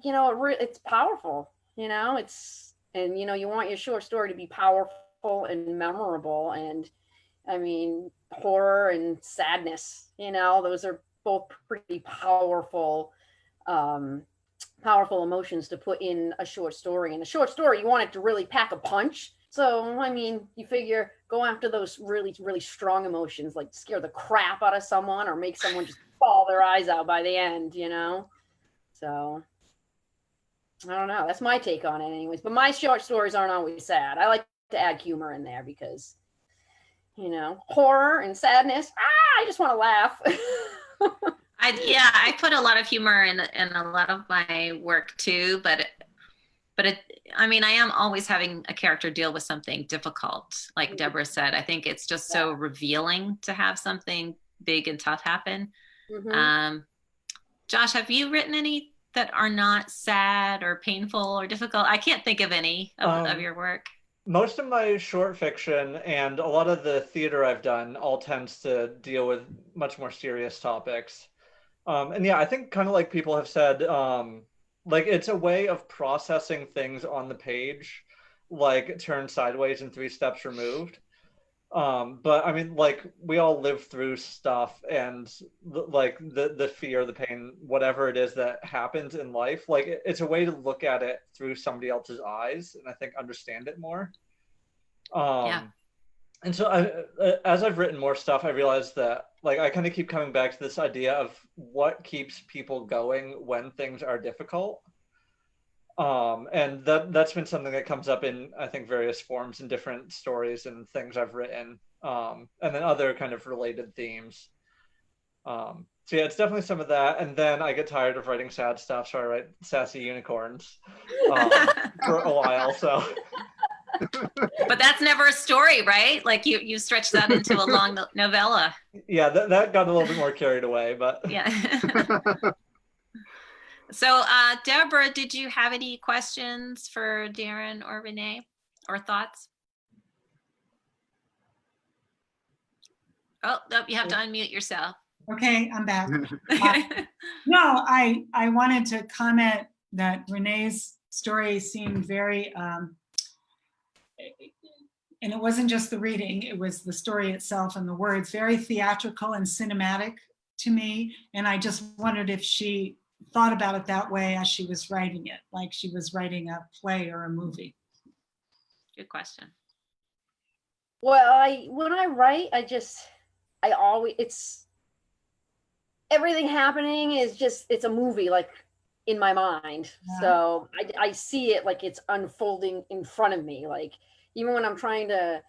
it's powerful, and you want your short story to be powerful and memorable. And I mean, horror and sadness, those are both pretty powerful emotions to put in a short story. In a short story, you want it to really pack a punch. So, I mean, you figure go after those really, really strong emotions, like scare the crap out of someone or make someone just bawl their eyes out by the end, So, I don't know. That's my take on it anyways. But my short stories aren't always sad. I like to add humor in there because, horror and sadness, I just want to laugh. I put a lot of humor in a lot of my work too, but I am always having a character deal with something difficult. Like Deborah said, I think it's just so revealing to have something big and tough happen. Mm-hmm. Josh, have you written any that are not sad or painful or difficult? I can't think of any of your work. Most of my short fiction and a lot of the theater I've done all tends to deal with much more serious topics. And yeah, I think kind of like people have said, like it's a way of processing things on the page, like turned sideways and three steps removed. But I mean, like we all live through stuff and like the fear, the pain, whatever it is that happens in life, like it's a way to look at it through somebody else's eyes and I think understand it more. Yeah. And so as I've written more stuff, I realized that like I kind of keep coming back to this idea of what keeps people going when things are difficult. And that's been something that comes up in I think various forms in different stories and things I've written, and then other kind of related themes. So yeah, it's definitely some of that. And then I get tired of writing sad stuff, so I write sassy unicorns for a while. So. But that's never a story, right? Like you stretch that into a long novella. Yeah, that got a little bit more carried away, but yeah. So Deborah, did you have any questions for Darren or Renee or thoughts? Oh, you have to unmute yourself. Okay, I'm back. No, I wanted to comment that Renee's story seemed very, and it wasn't just the reading, it was the story itself and the words, very theatrical and cinematic to me. And I just wondered if she thought about it that way as she was writing it, like she was writing a play or a movie. Good question. Well, when I write, it's everything happening is just, it's a movie, like in my mind. Yeah. So I see it like it's unfolding in front of me. Like even when I'm trying to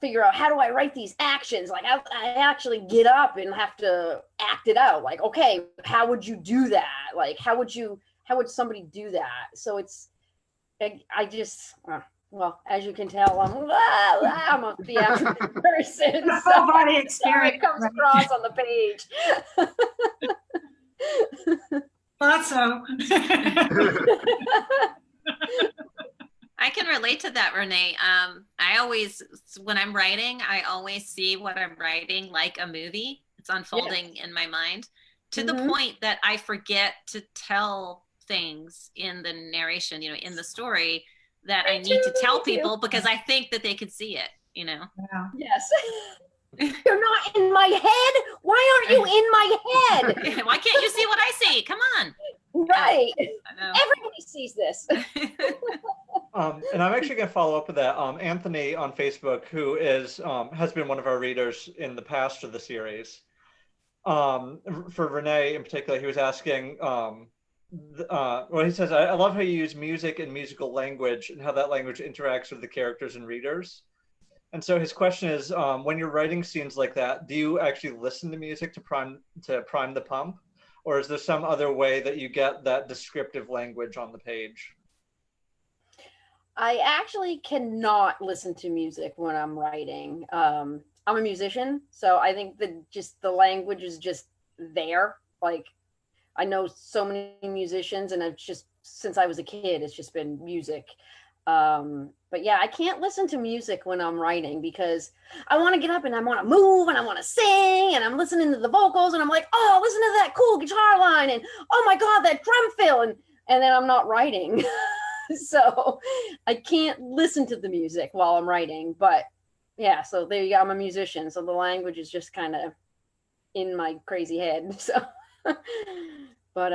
figure out how do I write these actions, like I actually get up and have to act it out. Like, okay, how would you do that? Like, how would somebody do that? So it's, I just, well, as you can tell, I'm a theatrical person. So body experience. It comes across on the page. Thought so. I can relate to that, Renee. I always, when I'm writing, I always see what I'm writing like a movie. It's unfolding in my mind to the point that I forget to tell things in the narration, in the story that I need to tell people because I think that they could see it, Yeah. Yes. You're not in my head. Why aren't you in my head? Why can't you see what I see? Come on. Right. Everybody sees this. And I'm actually going to follow up with that. Anthony on Facebook, who has been one of our readers in the past of the series, for Renee in particular, he was asking, well, he says, I love how you use music and musical language and how that language interacts with the characters and readers. And so his question is, when you're writing scenes like that, do you actually listen to music to prime the pump? Or is there some other way that you get that descriptive language on the page? I actually cannot listen to music when I'm writing. I'm a musician, so I think that just the language is just there. Like I know so many musicians, and I've just, since I was a kid, it's just been music. But yeah, I can't listen to music when I'm writing because I want to get up and I want to move and I want to sing and I'm listening to the vocals and I'm like, oh, listen to that cool guitar line and oh my God, that drum fill, and then I'm not writing. So I can't listen to the music while I'm writing. But yeah, so there you go. I'm a musician, so the language is just kind of in my crazy head. So, but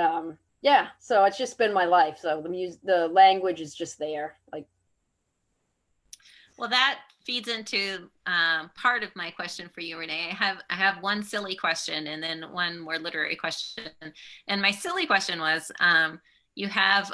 yeah, so it's just been my life. So the language is just there. Like, well, that feeds into part of my question for you, Renee. I have one silly question and then one more literary question. And my silly question was, you have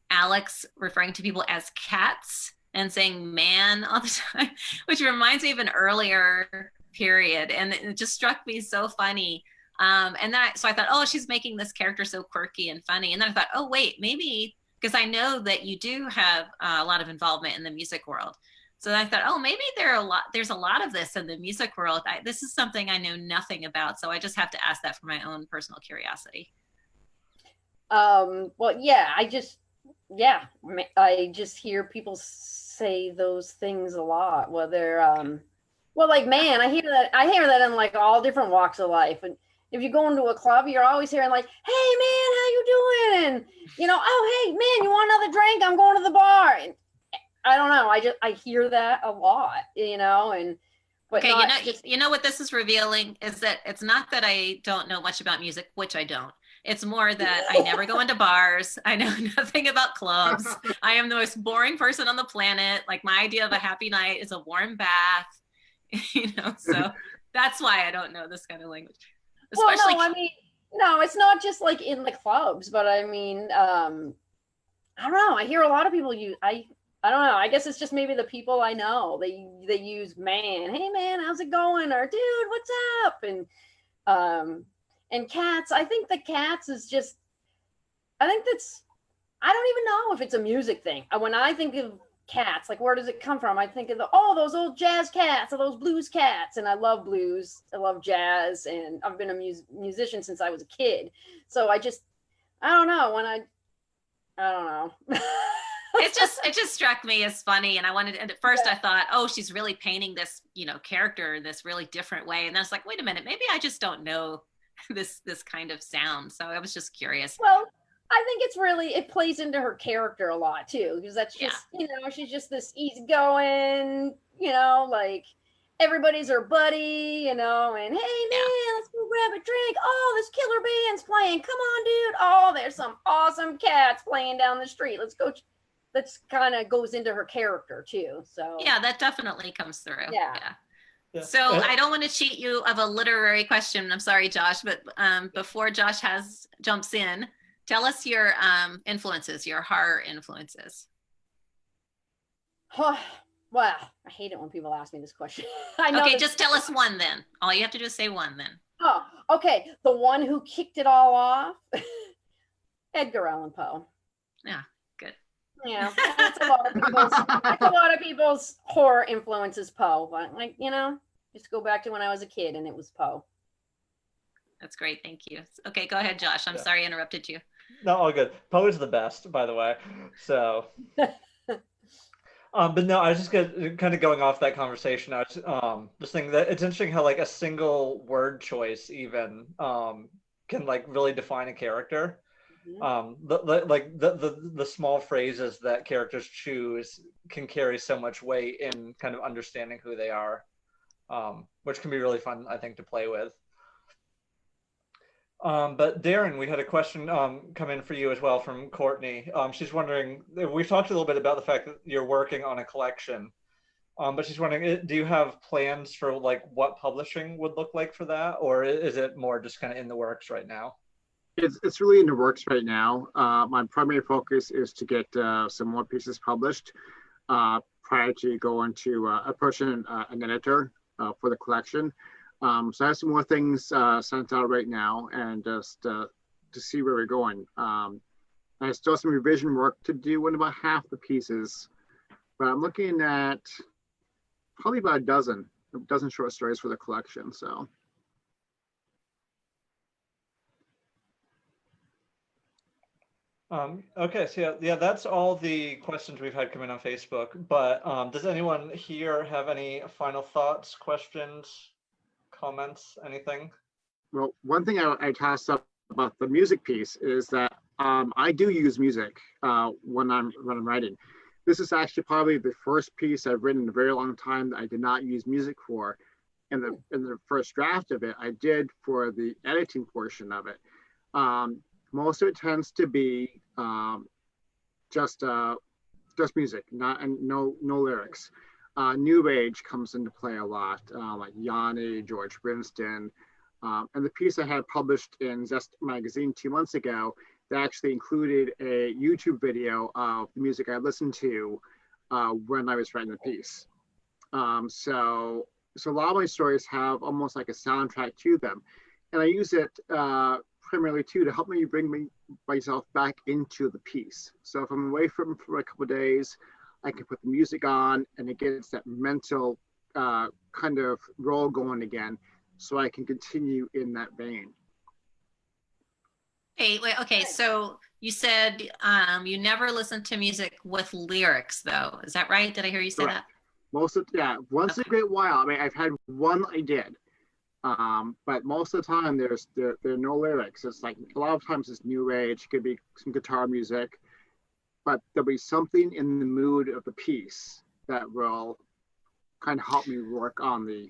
Alex referring to people as cats and saying man all the time, which reminds me of an earlier period. And it just struck me so funny. And then so I thought, oh, she's making this character so quirky and funny. And then I thought, oh, wait, maybe, because I know that you do have a lot of involvement in the music world. So I thought, oh, maybe there's a lot of this in the music world. This is something I know nothing about. So I just have to ask that for my own personal curiosity. Well, yeah, yeah, I just hear people say those things a lot. Whether well, like, man, I hear that in like all different walks of life. And if you go into a club, you're always hearing like, "Hey, man, how you doing?" And "Oh, hey, man, you want another drink? I'm going to the bar." And I don't know. I hear that a lot, and but Okay, not just. what this is revealing is that it's not that I don't know much about music, which I don't. It's more that I never go into bars. I know nothing about clubs. I am the most boring person on the planet. Like, my idea of a happy night is a warm bath, so that's why I don't know this kind of language. Especially, Well, no, I mean, no, it's not just like in the clubs, but I mean, I don't know. I hear a lot of people use. I don't know. I guess it's just maybe the people I know. They use "man." "Hey, man, how's it going?" or "Dude, what's up?" And cats. I think the cats is just. I think that's. I don't even know if it's a music thing. When I think of cats, like, where does it come from? I think of those old jazz cats or those blues cats. And I love blues. I love jazz, and I've been a musician since I was a kid. So I don't know. I don't know. it just struck me as funny, and at first I thought, oh, she's really painting this character in this really different way, and then I was like, wait a minute, maybe I just don't know this kind of sound. So I was just curious. Well, I think it plays into her character a lot too, because that's just she's just this easygoing, like, everybody's her buddy, and "Hey, man, let's go grab a drink. Oh, this killer band's playing. Come on, dude. Oh, there's some awesome cats playing down the street. Let's go." That's kind of goes into her character too. So yeah, that definitely comes through. Yeah. So I don't want to cheat you of a literary question. I'm sorry, Josh, but before Josh jumps in, tell us your influences, your horror influences. Well, I hate it when people ask me this question. I know. Okay, just tell us one then. All you have to do is say one then. Oh, okay. The one who kicked it all off, Edgar Allan Poe. Yeah, good. Yeah, that's a lot of people's horror influences, Poe. But just go back to when I was a kid and it was Poe. That's great. Thank you. Okay, go ahead, Josh. I'm sorry I interrupted you. No, all good. Poe is the best, by the way. So, but no, I was just kind of going off that conversation. I was just thinking that it's interesting how like a single word choice even can like really define a character. The small phrases that characters choose can carry so much weight in kind of understanding who they are, which can be really fun, I think, to play with. But Darren, we had a question come in for you as well from Courtney. She's wondering, we've talked a little bit about the fact that you're working on a collection, but she's wondering, do you have plans for like what publishing would look like for that, or is it more just kind of in the works right now? It's really in the works right now. My primary focus is to get some more pieces published prior to going to approaching an editor for the collection. So I have some more things sent out right now, and just to see where we're going. I still have some revision work to do in about half the pieces, but I'm looking at probably about a dozen short stories for the collection. So. Okay, so yeah, that's all the questions we've had come in on Facebook. But does anyone here have any final thoughts, questions, comments, anything? Well, one thing I tossed up about the music piece is that I do use music when I'm writing. This is actually probably the first piece I've written in a very long time that I did not use music for. In the first draft of it, I did for the editing portion of it. Most of it tends to be just music, no lyrics. New Age comes into play a lot, like Yanni, George Brinston, and the piece I had published in Zest magazine 2 months ago, that actually included a YouTube video of the music I listened to when I was writing the piece. So a lot of my stories have almost like a soundtrack to them, and I use it primarily too to help me bring myself back into the piece. So if I'm away from for a couple of days, I can put the music on and it gets that mental kind of roll going again, so I can continue in that vein. Okay, so You said you never listen to music with lyrics, though. Is that right? Did I hear you say Correct. that? Once in a great while. I mean, I've had one I did, but most of the time there are no lyrics. It's like a lot of times it's new age, could be some guitar music, but there'll be something in the mood of the piece that will kind of help me work on the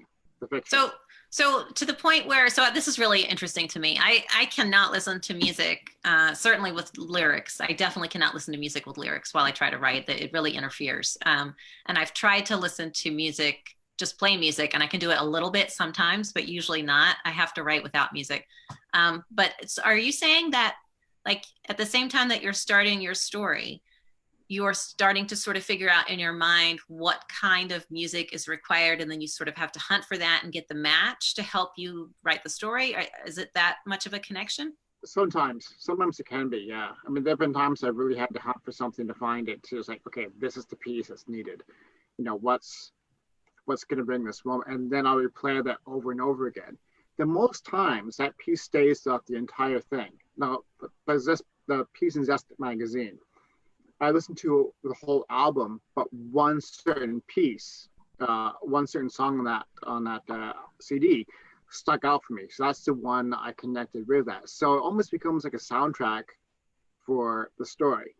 fiction. So to the point where, so this is really interesting to me. I cannot listen to music, certainly with lyrics. I definitely cannot listen to music with lyrics while I try to write. That it really interferes. And I've tried to listen to music, just plain music, and I can do it a little bit sometimes, but usually not. I have to write without music. But are you saying that, like, at the same time that you're starting your story, you're starting to sort of figure out in your mind what kind of music is required, and then you sort of have to hunt for that and get the match to help you write the story? Is it that much of a connection? Sometimes it can be, yeah. I mean, there have been times I've really had to hunt for something to find it. So it's like, okay, this is the piece that's needed. You know, what's going to bring this moment? And then I'll replay that over and over again. The most times that piece stays throughout the entire thing. Now, there's the piece in Zest magazine. I listened to the whole album, but one certain piece, one certain song on that CD stuck out for me. So that's the one I connected with that. So it almost becomes like a soundtrack for the story.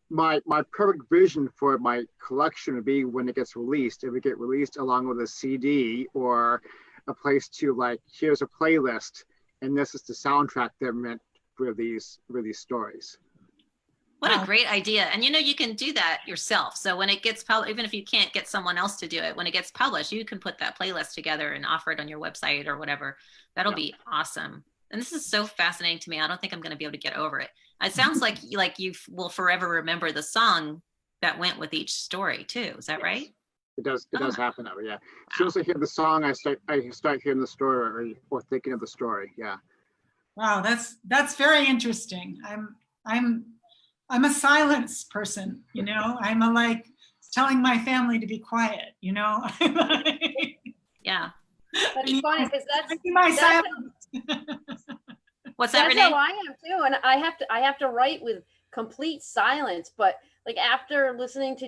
My perfect vision for my collection would be when it gets released. It would get released along with a CD or a place to, like, here's a playlist, and this is the soundtrack that meant for these stories. What a great idea. And you can do that yourself. So when it gets published, even if you can't get someone else to do it, when it gets published, you can put that playlist together and offer it on your website or whatever. That'll be awesome. And this is so fascinating to me. I don't think I'm going to be able to get over it. It sounds like you will forever remember the song that went with each story too. Is that right? It does happen that way, yeah. As soon as I hear the song, I start hearing the story or thinking of the story, yeah. Wow, that's very interesting. I'm a silence person, I'm a, like, telling my family to be quiet, Yeah. That's funny because that's my silence. What's that, that's Renee? how I am too, and I have to write with complete silence. But like after listening to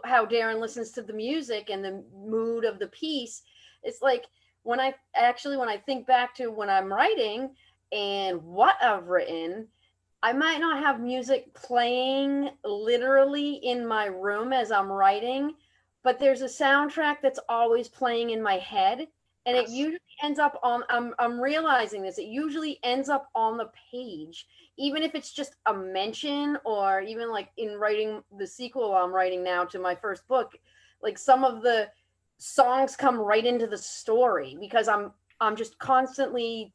how Darren listens to the music and the mood of the piece, it's like when I think back to when I'm writing and what I've written, I might not have music playing literally in my room as I'm writing, but there's a soundtrack that's always playing in my head. And it usually ends up on, I'm realizing this, it usually ends up on the page, even if it's just a mention, or even like in writing the sequel I'm writing now to my first book, like some of the songs come right into the story because I'm just constantly,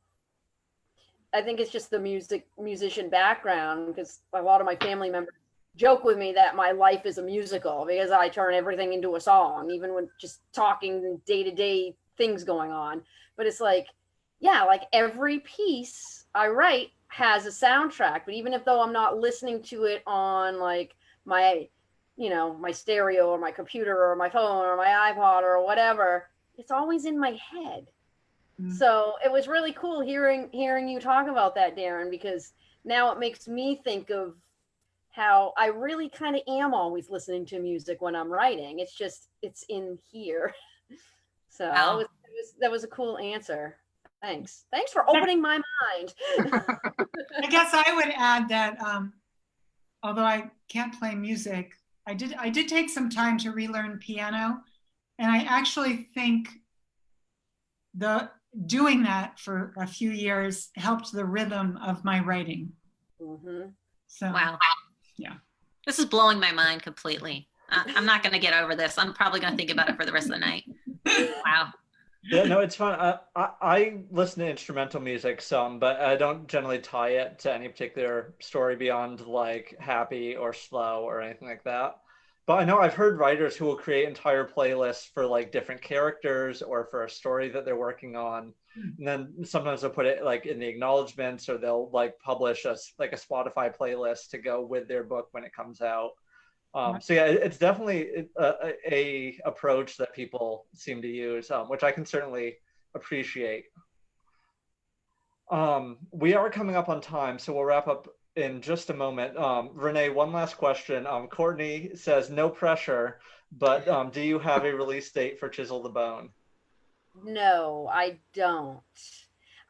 I think it's just the musician background, because a lot of my family members joke with me that my life is a musical because I turn everything into a song, even when just talking day-to-day things going on. But it's like, yeah, like every piece I write has a soundtrack, but even if though I'm not listening to it on like my, my stereo or my computer or my phone or my iPod or whatever, it's always in my head. So it was really cool hearing you talk about that, Darren, because now it makes me think of how I really kind of am always listening to music when I'm writing. It's just, it's in here. So Wow. that was a cool answer. Thanks for opening my mind. I guess I would add that although I can't play music, I did take some time to relearn piano, and I actually think doing that for a few years helped the rhythm of my writing. Mm-hmm. So, wow. Yeah. This is blowing my mind completely. I'm not going to get over this. I'm probably going to think about it for the rest of the night. Wow. Yeah, no, it's fun. I listen to instrumental music some, but I don't generally tie it to any particular story beyond like happy or slow or anything like that. But I know I've heard writers who will create entire playlists for like different characters or for a story that they're working on. And then sometimes they'll put it like in the acknowledgments, or they'll like publish a Spotify playlist to go with their book when it comes out. So yeah, it's definitely a approach that people seem to use, which I can certainly appreciate. We are coming up on time, so we'll wrap up in just a moment. Renee, one last question. Courtney says no pressure, but do you have a release date for Chisel the Bone? No, I don't.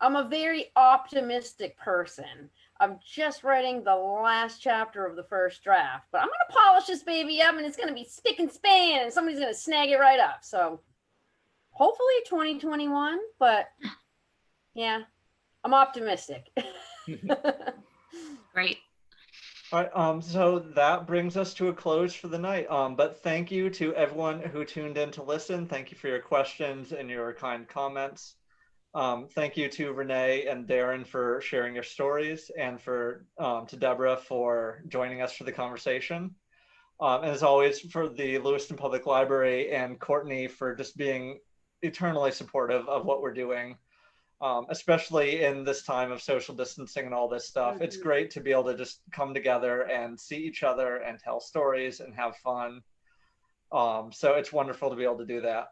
I'm a very optimistic person. I'm just writing the last chapter of the first draft, but I'm going to polish this baby up and it's going to be spick and span and somebody's going to snag it right up. So hopefully 2021, but yeah, I'm optimistic. Great. All right, so that brings us to a close for the night. But thank you to everyone who tuned in to listen. Thank you for your questions and your kind comments. Thank you to Renee and Darren for sharing your stories, and to Deborah for joining us for the conversation. And as always, for the Lewiston Public Library and Courtney for just being eternally supportive of what we're doing. Especially in this time of social distancing and all this stuff. It's great to be able to just come together and see each other and tell stories and have fun. So it's wonderful to be able to do that.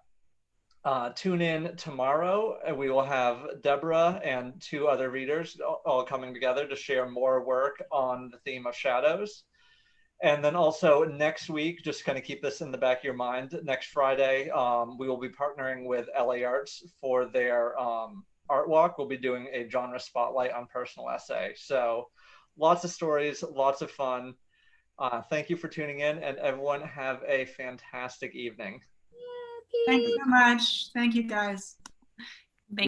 Tune in tomorrow, and we will have Deborah and 2 other readers all coming together to share more work on the theme of shadows. And then also next week, just kind of keep this in the back of your mind, next Friday, we will be partnering with LA Arts for their Art Walk. We'll be doing a genre spotlight on personal essay. So lots of stories, lots of fun. Thank you for tuning in, and everyone have a fantastic evening. Thanks so much. Thank you, guys.